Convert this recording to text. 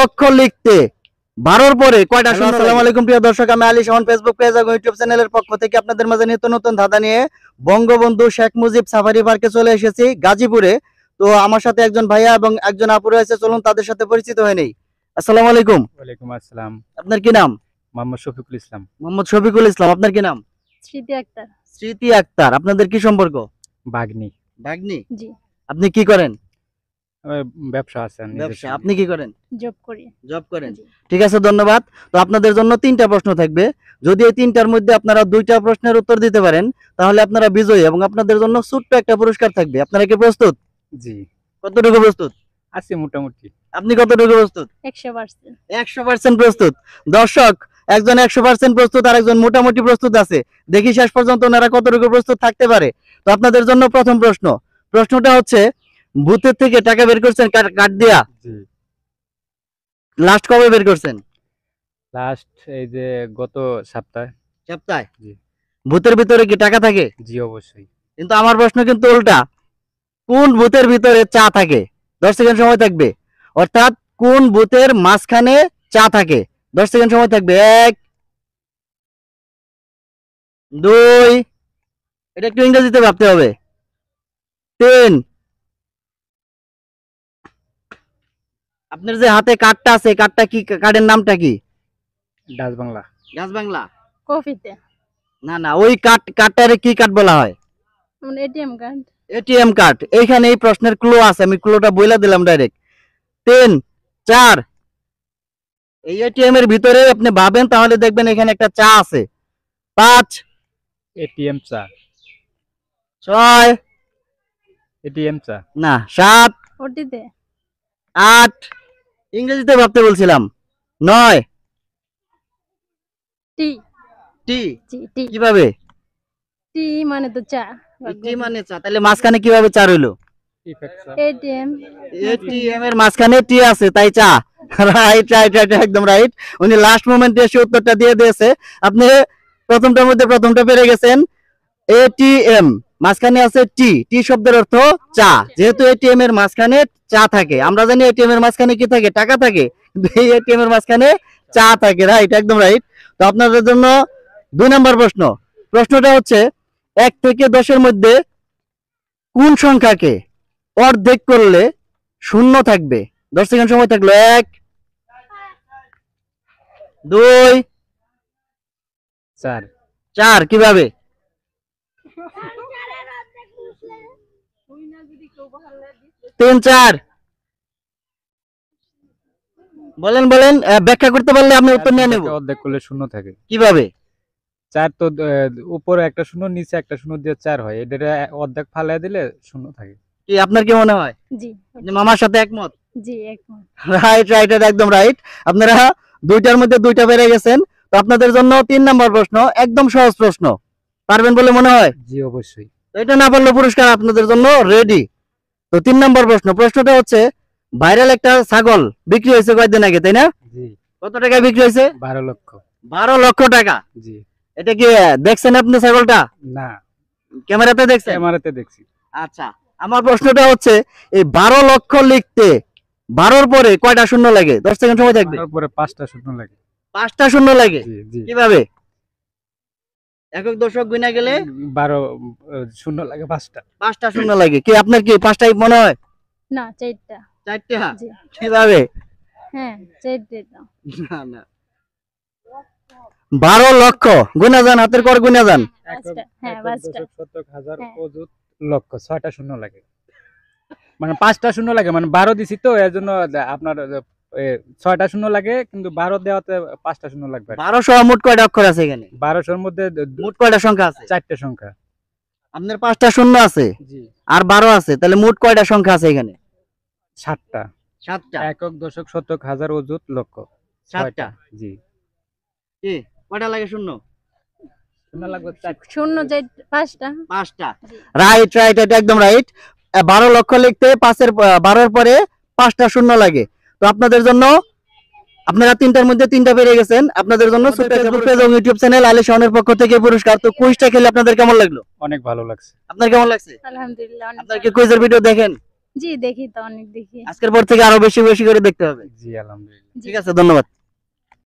লক্ষ লিখতে 12-র পরে কয়টা শূন্য? আসসালামু আলাইকুম প্রিয় দর্শক, আমি আলী শাওন ফেসবুক পেজ এবং ইউটিউব চ্যানেলের পক্ষ থেকে আপনাদের মাঝে নিত্য নতুন ধাঁধা নিয়ে বঙ্গবন্ধু শেখ মুজিব সাফারি পার্কে চলে এসেছি গাজীপুরে। তো আমার সাথে একজন ভাইয়া এবং একজন আপু রয়েছে, চলুন তাদের সাথে পরিচিত হয়ে নেই। আসসালামু আলাইকুম। ওয়ালাইকুম আসসালাম। আপনার কি নাম? মোহাম্মদ শফিকুল ইসলাম। মোহাম্মদ শফিকুল ইসলাম। আপনার কি নাম? স্মৃতি আক্তার। স্মৃতি আক্তার। আপনাদের কি সম্পর্ক? বাগনি। ভাগ্নি। জি। আপনি কি করেন? ব্যবসা আছে। ব্যবসা। আপনি কি করেন? জব করি। জব করেন। জি। ঠিক আছে, ধন্যবাদ। তো আপনাদের জন্য 3টা প্রশ্ন থাকবে। যদি এই 3টার মধ্যে আপনারা 2টা প্রশ্নের উত্তর দিতে পারেন তাহলে আপনারা বিজয়ী এবং আপনাদের জন্য ছোট্ট একটা পুরস্কার থাকবে। আপনারা কি প্রস্তুত? জি। কতটুকু প্রস্তুত? আছি মোটামুটি। আপনি কতটুকু প্রস্তুত? 100%। 100% প্রস্তুত। দর্শক, একজন 100% প্রস্তুত আর একজন মোটামুটি প্রস্তুত আছে। দেখি শেষ পর্যন্ত ওনারা কতটুকু প্রস্তুত থাকতে পারে। তো আপনাদের জন্য প্রথম প্রশ্ন। প্রশ্নটা হচ্ছে, ভূতের থেকে টাকা বের করছেন কার্ড দিয়া? জি। লাস্ট কবে বের করছেন? লাস্ট এই যে গত সপ্তাহে। সপ্তাহে? জি। ভূতের ভিতরে কি টাকা থাকে? জি অবশ্যই। কিন্তু আমার প্রশ্ন কিন্তু উল্টা। কোন ভূতের ভিতরে চা থাকে? 10 সেকেন্ড সময় থাকবে। অর্থাৎ কোন ভূতের মাঝখানে চা থাকে? 10 সেকেন্ড সময় থাকবে। 1 2, এটা একটু ইংরেজিতে ভাবতে হবে। 3। আপনার যে হাতে কার্ডটা আছে, কার্ডটা কি? কার্ডের নামটা কি? ডাচ বাংলা। ডাচ বাংলা? কফিতে। না না, ওই কার্ডটারে কি কার্ড বলা হয়? মানে এটিএম কার্ড। ATM card. এইখানে এই প্রশ্নের ক্লু আছে, আমি ক্লুটা বইলা দিলাম ডাইরেক্ট। 3 4, এই এটিএম এর ভিতরে আপনি ভাবেন তাহলে দেখবেন এখানে একটা চা আছে। 5 এটিএম চা। 6 এটিএম চা। না 7 ওটিতে। 8, ইংরেজিতে ভাবতে বলছিলাম। 9 টি। টি। জি টি। কিভাবে? টি মানে তো চা। টি মানে চা, তাহলে মাঝখানে কিভাবে চা রইলো? ইফেক্ট চা। এটিএম। এটিএম এর মাঝখানে টি আছে তাই চা। রাইট রাইট রাইট, একদম রাইট। উনি লাস্ট মোমেন্টে এসে উত্তরটা দিয়ে দিয়েছে। আপনি প্রথমটার মধ্যে প্রথমটা পেরে গেছেন। এটিএম মাঝখানে আছে টি। টি শব্দের অর্থ চা। যেহেতু এটিএম এর মাঝখানে চা থাকে, আমরা জানি এটিএম এর মাঝখানে কি থাকে? টাকা থাকে। কিন্তু এই এটিএম এর মাঝখানে চা থাকে। রাইট, একদম রাইট। তো আপনাদের জন্য 2 নম্বর প্রশ্ন। প্রশ্নটা হচ্ছে, 1 থেকে 10-এর মধ্যে কোন সংখ্যাকে অর্ধেক করলে শূন্য থাকবে? 10 সেকেন্ড সময় থাকলো। 1 2 4। 4। কিভাবে? তিন 4। বলেন বলেন, ব্যাখ্যা করতে পারলে আমি উত্তর নিয়ে নেব। অর্ধেক করলে শূন্য থাকে। কিভাবে? 4 তো উপরে একটা শূন্য নিচে একটা শূন্য দিয়ে 4 হয়। এটা অর্ধেক ফালাই দিলে শূন্য থাকে। কি আপনার কি মনে হয়? জি। আপনি মামার সাথে একমত? জি একমত। রাইট রাইট, একদম রাইট। আপনারা 2টার মধ্যে 2টা পেরে গেছেন। তো আপনাদের জন্য 3 নম্বর প্রশ্ন, একদম সহজ প্রশ্ন। পারবেন বলে মনে হয়? জি অবশ্যই। এটা না পারলে পুরস্কার আপনাদের জন্য রেডি। তো 3 নম্বর প্রশ্ন। প্রশ্নটা হচ্ছে, ভাইরাল একটা ছাগল বিক্রি হয়েছে কয়েকদিন আগে, তাই না? জি। কত টাকায় বিক্রি হয়েছে? 12 লক্ষ। 12 লক্ষ টাকা। জি। এটা কি দেখছেন আপনি ছাগলটা? না, ক্যামেরাতে দেখছেন? ক্যামেরাতে দেখছি। আচ্ছা, আমার প্রশ্নটা হচ্ছে, এই 12 লক্ষ লিখতে 12-র পরে কয়টা শূন্য লাগে? 10 সেকেন্ড সময় থাকবে। তারপরে 5টা শূন্য লাগে। 5টা শূন্য লাগে। জি জি। কিভাবে? একক দশক গুণা গেলে 12 শূন্য লাগে 5টা। 5টা শূন্য লাগে। কি আপনার কি 5টাই মনে হয়? না 4টা। 4টা? জি। কিভাবে? হ্যাঁ 4টা। না না, 12 লক্ষ গুণা যান, হাতের কর গুণা যান। 5টা। হ্যাঁ 5টা। শতক হাজার হ্যাঁ। অযুত লক্ষ 6টা শূন্য লাগে। মানে 5টা শূন্য লাগে, মানে 12 দিছি তো এর জন্য আপনার 6টা শূন্য লাগে, কিন্তু 12 দেওয়াতে 5টা শূন্য লাগবে। 12 সহ মোট কয়টা অক্ষর আছে এখানে? 1200-র মধ্যে মোট কয়টা সংখ্যা আছে? 4টে সংখ্যা। আপনার 5টা শূন্য আছে জি। আর 12 আছে, তাহলে মোট কয়টা সংখ্যা আছে এখানে? 7টা। 7টা। একক দশক শতক হাজার অযুত লক্ষ 7টা। জি। কি কয়টা লাগে শূন্য? শূন্য লাগবে 4। শূন্য 5টা। 5টা। রাইট রাইট, এটা একদম রাইট। 12 লক্ষ লিখতে 12-এর পরে 5টা শূন্য লাগে। তো আপনাদের জন্য, আপনারা 3টার মধ্যে 3টা পেরে গেছেন। আপনাদের জন্য ফেসবুক পেজ এবং ইউটিউব চ্যানেল আলী শাওনের পক্ষ থেকে পুরস্কার। তো কুইজটা খেলে আপনাদের কেমন লাগলো? অনেক ভালো লাগছে। আপনার কেমন লাগছে? আলহামদুলিল্লাহ। আপনারা কি কুইজের ভিডিও দেখেন? জি দেখি তো, অনেক দেখি। আজকের পর থেকে আরো বেশি বেশি করে দেখতে হবে। জি আলহামদুলিল্লাহ। জি। ঠিক আছে, ধন্যবাদ।